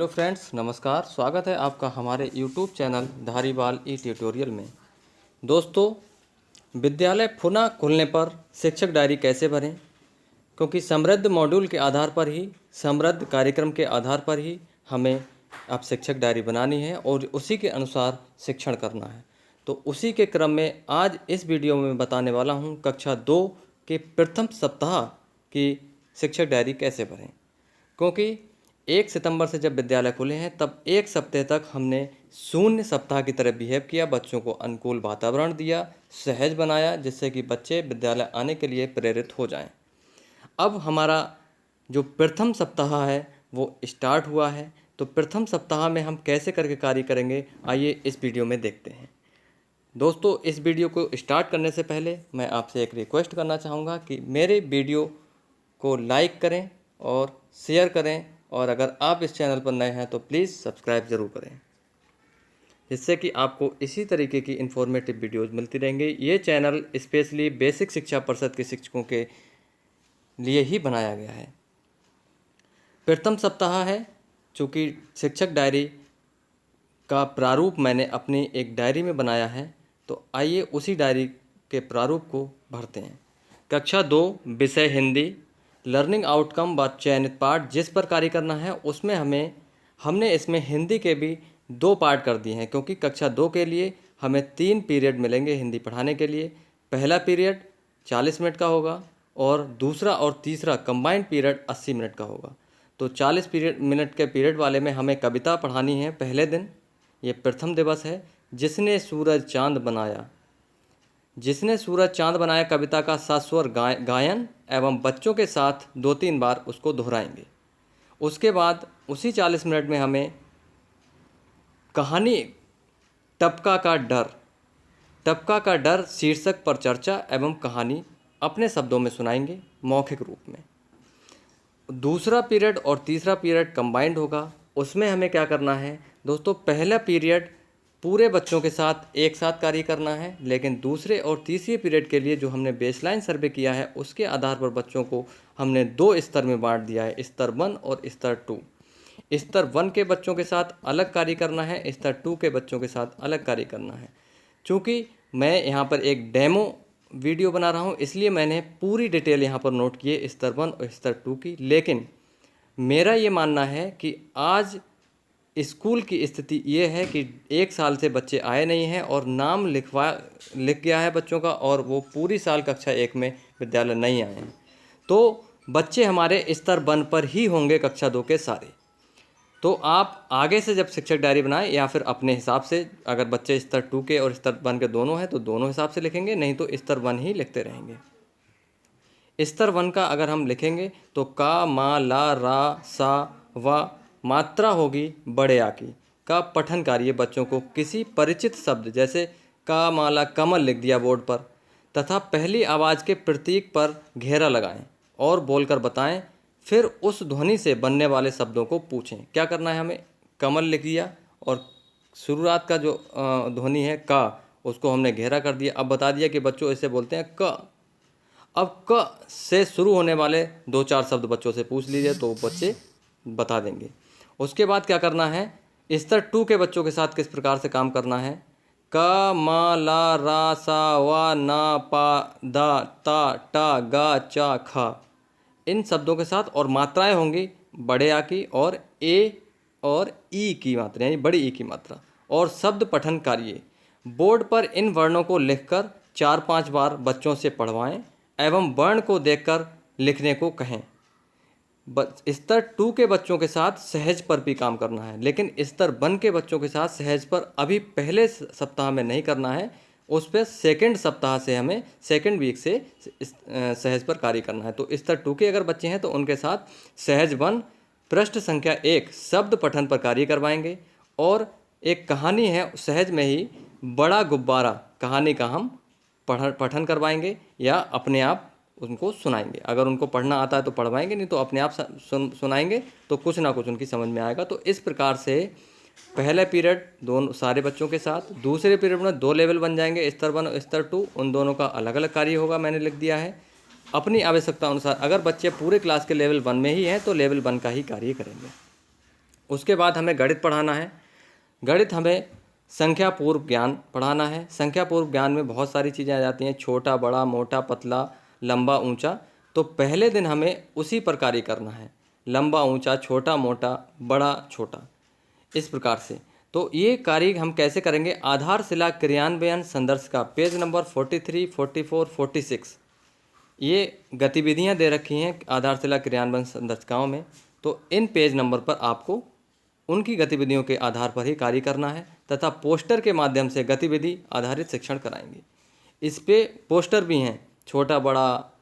Hello friends, नमस्कार। स्वागत है आपका हमारे यूट्यूब चैनल धारीवाल ई ट्यूटोरियल में। दोस्तों, विद्यालय पुनः खुलने पर शिक्षक डायरी कैसे भरें, क्योंकि समृद्ध मॉड्यूल के आधार पर ही, समृद्ध कार्यक्रम के आधार पर ही हमें अब शिक्षक डायरी बनानी है और उसी के अनुसार शिक्षण करना है। तो उसी के क्रम में आज इस वीडियो में बताने वाला हूँ कक्षा 2 के प्रथम सप्ताह की शिक्षक डायरी कैसे भरें। क्योंकि 1 सितंबर से जब विद्यालय खुले हैं तब 1 सप्ताह तक हमने शून्य सप्ताह की तरह बिहेव किया, बच्चों को अनुकूल वातावरण दिया, सहज बनाया, जिससे कि बच्चे विद्यालय आने के लिए प्रेरित हो जाएं। अब हमारा जो प्रथम सप्ताह है वो स्टार्ट हुआ है। तो प्रथम सप्ताह में हम कैसे करके कार्य करेंगे, आइए इस वीडियो में देखते हैं। दोस्तों, इस वीडियो को स्टार्ट करने से पहले मैं आपसे एक रिक्वेस्ट करना चाहूँगा कि मेरे वीडियो को लाइक करें और शेयर करें, और अगर आप इस चैनल पर नए हैं तो प्लीज़ सब्सक्राइब ज़रूर करें, जिससे कि आपको इसी तरीके की इन्फॉर्मेटिव वीडियोज़ मिलती रहेंगी। ये चैनल स्पेशली बेसिक शिक्षा परिषद के शिक्षकों के लिए ही बनाया गया है। प्रथम सप्ताह है, चूँकि शिक्षक डायरी का प्रारूप मैंने अपनी एक डायरी में बनाया है, तो आइए उसी डायरी के प्रारूप को भरते हैं। कक्षा 2 विषय हिंदी, लर्निंग आउटकम व चयनित पाठ जिस पर कार्य करना है उसमें हमने इसमें हिंदी के भी 2 पार्ट कर दिए हैं, क्योंकि कक्षा 2 के लिए हमें 3 पीरियड मिलेंगे हिंदी पढ़ाने के लिए। पहला पीरियड 40 मिनट का होगा और दूसरा और तीसरा कंबाइंड पीरियड 80 मिनट का होगा। तो 40 मिनट के पीरियड वाले में हमें कविता पढ़ानी है पहले दिन। ये प्रथम दिवस है। जिसने सूरज चांद बनाया, जिसने सूरज चांद बनाया कविता का सस्वर गायन एवं बच्चों के साथ 2-3 बार उसको दोहराएंगे। उसके बाद उसी 40 मिनट में हमें कहानी टपका का डर शीर्षक पर चर्चा एवं कहानी अपने शब्दों में सुनाएंगे मौखिक रूप में। दूसरा पीरियड और तीसरा पीरियड कंबाइंड होगा। उसमें हमें क्या करना है दोस्तों, पहला पीरियड पूरे बच्चों के साथ एक साथ कार्य करना है, लेकिन दूसरे और तीसरे पीरियड के लिए जो हमने बेसलाइन सर्वे किया है उसके आधार पर बच्चों को हमने 2 स्तर में बांट दिया है, स्तर 1 और स्तर 2। स्तर 1 के बच्चों के साथ अलग कार्य करना है, स्तर 2 के बच्चों के साथ अलग कार्य करना है। चूँकि मैं यहाँ पर एक डेमो वीडियो बना रहा हूँ, इसलिए मैंने पूरी डिटेल यहाँ पर नोट की है स्तर 1 और स्तर 2 की। लेकिन मेरा ये मानना है कि आज स्कूल की स्थिति ये है कि 1 साल से बच्चे आए नहीं हैं और नाम लिख गया है बच्चों का, और वो पूरी साल कक्षा 1 में विद्यालय नहीं आए हैं। तो बच्चे हमारे स्तर 1 पर ही होंगे कक्षा 2 के सारे। तो आप आगे से जब शिक्षक डायरी बनाएं या फिर अपने हिसाब से, अगर बच्चे स्तर 2 के और स्तर 1 के दोनों हैं तो दोनों हिसाब से लिखेंगे, नहीं तो स्तर 1 ही लिखते रहेंगे। स्तर 1 का अगर हम लिखेंगे तो का, मा, ला, रा, सा, व मात्रा होगी बड़े आ की। का पठन कार्य बच्चों को किसी परिचित शब्द जैसे का, माला, कमल लिख दिया बोर्ड पर, तथा पहली आवाज़ के प्रतीक पर घेरा लगाएं और बोलकर बताएं। फिर उस ध्वनि से बनने वाले शब्दों को पूछें। क्या करना है हमें, कमल लिख दिया और शुरुआत का जो ध्वनि है का, उसको हमने घेरा कर दिया। अब बता दिया कि बच्चों इसे बोलते हैं क। अब क से शुरू होने वाले 2-4 शब्द बच्चों से पूछ लीजिए तो बच्चे बता देंगे। उसके बाद क्या करना है, स्तर 2 के बच्चों के साथ किस प्रकार से काम करना है। क, म, ला, रा, सा, व, न, पा, दा, ता, टा, गा, चा, खा, इन शब्दों के साथ, और मात्राएं होंगी बड़े आ की और ए और ई की मात्रा, यानी बड़ी ई की मात्रा। और शब्द पठन कार्य बोर्ड पर इन वर्णों को लिखकर 4-5 बार बच्चों से पढ़वाएं एवं वर्ण को देखकर लिखने को कहें। स्तर 2 के बच्चों के साथ सहज पर भी काम करना है, लेकिन स्तर 1 के बच्चों के साथ सहज पर अभी पहले सप्ताह में नहीं करना है। उस पर सेकेंड सप्ताह से, हमें सेकेंड वीक से सहज पर कार्य करना है। तो स्तर 2 के अगर बच्चे हैं तो उनके साथ सहज 1 पृष्ठ संख्या 1 शब्द पठन पर कार्य करवाएंगे। और एक कहानी है सहज में ही, बड़ा गुब्बारा कहानी का हम पठन करवाएंगे या अपने आप उनको सुनाएंगे। अगर उनको पढ़ना आता है तो पढ़वाएंगे, नहीं तो अपने आप सुनाएंगे, तो कुछ ना कुछ उनकी समझ में आएगा। तो इस प्रकार से पहला पीरियड दोनों सारे बच्चों के साथ, दूसरे पीरियड में 2 लेवल बन जाएंगे, स्तर 1 और स्तर 2, उन दोनों का अलग अलग कार्य होगा, मैंने लिख दिया है अपनी आवश्यकता अनुसार। अगर बच्चे पूरे क्लास के लेवल 1 में ही हैं तो लेवल 1 का ही कार्य करेंगे। उसके बाद हमें गणित पढ़ाना है। गणित हमें संख्या पूर्व ज्ञान पढ़ाना है। संख्या पूर्व ज्ञान में बहुत सारी चीज़ें आ जाती हैं, छोटा बड़ा, मोटा पतला, लंबा ऊंचा। तो पहले दिन हमें उसी प्रकार ही करना है, लंबा ऊंचा, छोटा मोटा, बड़ा छोटा, इस प्रकार से। तो ये कार्य हम कैसे करेंगे, आधारशिला क्रियान्वयन संदर्भ का पेज नंबर 43, 44, 46 ये गतिविधियां दे रखी हैं आधारशिला क्रियान्वयन संदर्शिकाओं में। तो इन पेज नंबर पर आपको उनकी गतिविधियों के आधार पर ही कार्य करना है तथा पोस्टर के माध्यम से गतिविधि आधारित शिक्षण कराएंगे। इस पे पोस्टर भी हैं, छोटा बड़ा,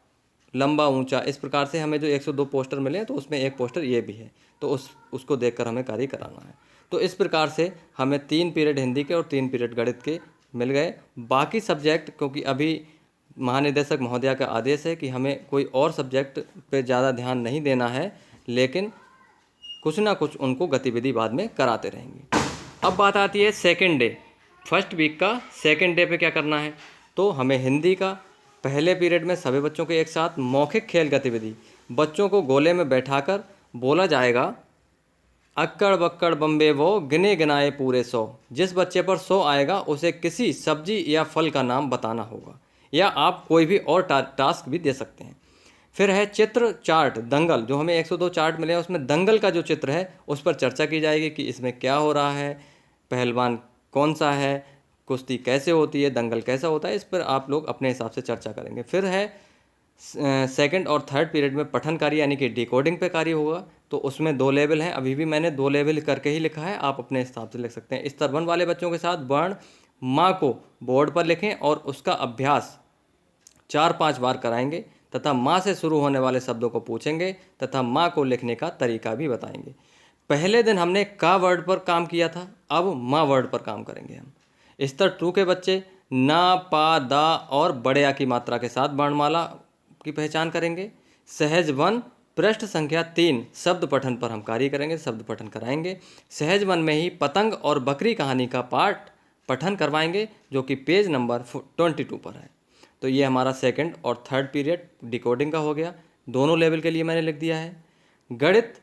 लंबा ऊंचा, इस प्रकार से हमें जो 102 पोस्टर मिले हैं तो उसमें एक पोस्टर ये भी है, तो उसको देखकर हमें कार्य कराना है। तो इस प्रकार से हमें 3 पीरियड हिंदी के और 3 पीरियड गणित के मिल गए। बाकी सब्जेक्ट, क्योंकि अभी महानिदेशक महोदया का आदेश है कि हमें कोई और सब्जेक्ट पे ज़्यादा ध्यान नहीं देना है, लेकिन कुछ ना कुछ उनको गतिविधि बाद में कराते रहेंगे। अब बात आती है सेकेंड डे, फर्स्ट वीक का सेकेंड डे पे क्या करना है। तो हमें हिंदी का पहले पीरियड में सभी बच्चों के एक साथ मौखिक खेल गतिविधि, बच्चों को गोले में बैठाकर बोला जाएगा, अक्कड़ बक्कड़ बम्बे वो गिने गिनाए पूरे 100। जिस बच्चे पर 100 आएगा उसे किसी सब्जी या फल का नाम बताना होगा, या आप कोई भी और टास्क भी दे सकते हैं। फिर है चित्र चार्ट दंगल, जो हमें 102 चार्ट मिले हैं उसमें दंगल का जो चित्र है उस पर चर्चा की जाएगी कि इसमें क्या हो रहा है, पहलवान कौन सा है, कुश्ती कैसे होती है, दंगल कैसा होता है, इस पर आप लोग अपने हिसाब से चर्चा करेंगे। फिर है सेकंड और थर्ड पीरियड में पठन कार्य यानी कि डिकोडिंग पे कार्य होगा। तो उसमें 2 लेवल हैं, अभी भी मैंने 2 लेवल करके ही लिखा है, आप अपने हिसाब से लिख सकते हैं। स्तर 1 वाले बच्चों के साथ वर्ण माँ को बोर्ड पर लिखें और उसका अभ्यास 4-5 बार कराएंगे तथा माँ से शुरू होने वाले शब्दों को पूछेंगे तथा माँ को लिखने का तरीका भी बताएंगे। पहले दिन हमने का वर्ड पर काम किया था, अब माँ वर्ड पर काम करेंगे हम। स्तर 2 के बच्चे ना, पा, दा और बड़े आ की मात्रा के साथ वर्णमाला की पहचान करेंगे। सहज 1 पृष्ठ संख्या 3 शब्द पठन पर हम कार्य करेंगे, शब्द पठन कराएंगे। सहज 1 में ही पतंग और बकरी कहानी का पाठ पठन करवाएंगे, जो कि पेज नंबर 22 पर है। तो ये हमारा सेकंड और थर्ड पीरियड डिकोडिंग का हो गया, दोनों लेवल के लिए मैंने लिख दिया है। गणित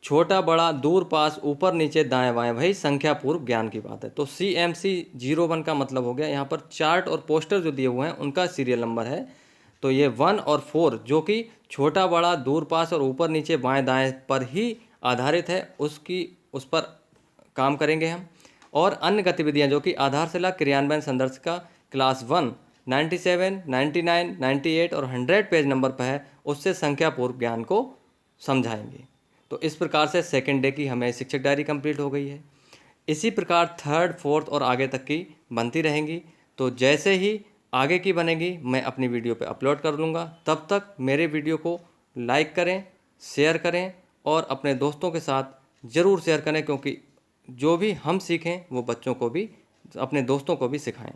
छोटा बड़ा, दूर पास, ऊपर नीचे, दाएं बाएं, वही संख्या पूर्व ज्ञान की बात है। तो CMC 01 का मतलब हो गया, यहाँ पर चार्ट और पोस्टर जो दिए हुए हैं उनका सीरियल नंबर है। तो ये 1 और 4 जो कि छोटा बड़ा, दूर पास और ऊपर नीचे, बाएं दाएं पर ही आधारित है, उस पर काम करेंगे हम। और अन्य गतिविधियाँ जो कि आधारशिला क्रियान्वयन संदर्शिका क्लास 1 97, 99, 98 और 100 पेज नंबर पर है, उससे संख्या पूर्व ज्ञान को समझाएंगे। तो इस प्रकार से सेकेंड डे की हमें शिक्षक डायरी कंप्लीट हो गई है। इसी प्रकार थर्ड, फोर्थ और आगे तक की बनती रहेंगी। तो जैसे ही आगे की बनेगी मैं अपनी वीडियो पे अपलोड कर लूँगा। तब तक मेरे वीडियो को लाइक करें, शेयर करें और अपने दोस्तों के साथ ज़रूर शेयर करें, क्योंकि जो भी हम सीखें वो बच्चों को भी, अपने दोस्तों को भी सिखाएं।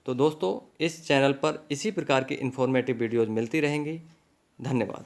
तो दोस्तों, इस चैनल पर इसी प्रकार की इन्फॉर्मेटिव वीडियोज़ मिलती रहेंगी। धन्यवाद।